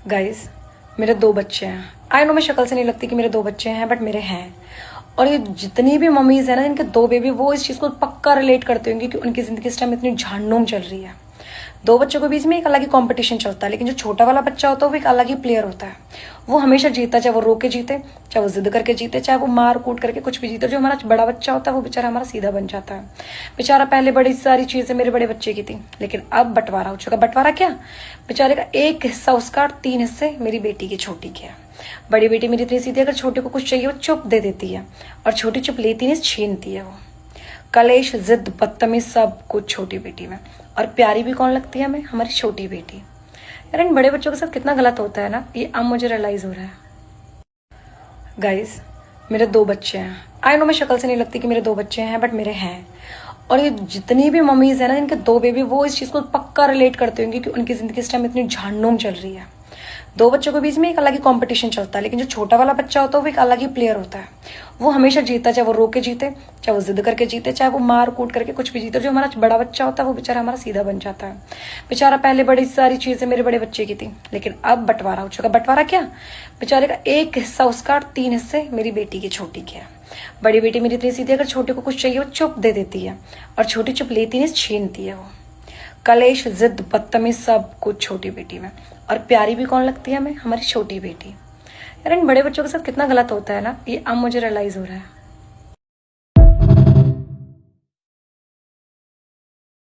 Guys, मेरे 2 बच्चे हैं। आई नो मैं शक्ल से नहीं लगती कि मेरे 2 बच्चे हैं, बट मेरे हैं। और ये जितनी भी मम्मीज है ना जिनके 2 बेबी, वो इस चीज को पक्का रिलेट करते होंगे कि उनकी जिंदगी इस टाइम इतनी झाड़नूम चल रही है। 2 बच्चों के बीच में एक अलग ही कंपटीशन चलता है, लेकिन जो छोटा वाला बच्चा होता है वो एक अलग ही प्लेयर होता है। वो हमेशा जीता, चाहे वो रो के जीते, चाहे वो जिद करके जीते, चाहे वो मार कूट करके कुछ भी जीते। जो हमारा बड़ा बच्चा होता है वो बेचारा हमारा सीधा बन जाता है। बेचारा पहले बड़ी सारी चीजें मेरे बड़े बच्चे की थी, लेकिन अब बंटवारा हो चुका। बंटवारा क्या, बेचारे का एक हिस्सा उसका, 3 हिस्से मेरी बेटी की, छोटी के। बड़ी बेटी मेरी इतनी सीधी, अगर छोटे को कुछ चाहिए वो चुप दे देती है, और छोटी चुप लेती नहीं, छीनती है। वो कलेश, जिद, बदतमीज, सब कुछ छोटी बेटी में। और प्यारी भी कौन लगती है हमें, हमारी छोटी बेटी। यार इन बड़े बच्चों के साथ कितना गलत होता है ना, ये अब मुझे रियलाइज हो रहा है। गाइस, मेरे 2 बच्चे हैं। आई नो मैं शक्ल से नहीं लगती कि मेरे 2 बच्चे हैं, बट मेरे हैं। और ये जितनी भी मम्मीज है ना जिनके 2 बेबी, वो इस चीज को पक्का रिलेट करते होंगे कि उनकी जिंदगी इस टाइम इतनी झाड़नूम चल रही है। 2 बच्चों के बीच में एक अलग ही कंपटीशन चलता है, लेकिन जो छोटा वाला बच्चा होता है वो एक अलग ही प्लेयर होता है। वो हमेशा जीता, चाहे वो रो के जीते, चाहे वो जिद करके जीते, चाहे वो मार कूट करके कुछ भी जीते। जो हमारा बड़ा बच्चा होता है वो बेचारा हमारा सीधा बन जाता है। बेचारा पहले बड़ी सारी चीजें मेरे बड़े बच्चे की थी, लेकिन अब बंटवारा हो चुका। बंटवारा क्या, बेचारे का एक हिस्सा उसका, 3 हिस्से मेरी बेटी की, छोटी के। बड़ी बेटी मेरी इतनी सीधी, अगर छोटे को कुछ चाहिए वो चुप दे देती है, और छोटी चुप लेती नहीं, छीनती है। वो कलेश, जिद, बदतमीज, सब कुछ छोटी बेटी में। और प्यारी भी कौन लगती है हमें, हमारी छोटी बेटी। यार इन बड़े बच्चों के साथ कितना गलत होता है ना, ये अब मुझे रियलाइज हो रहा है।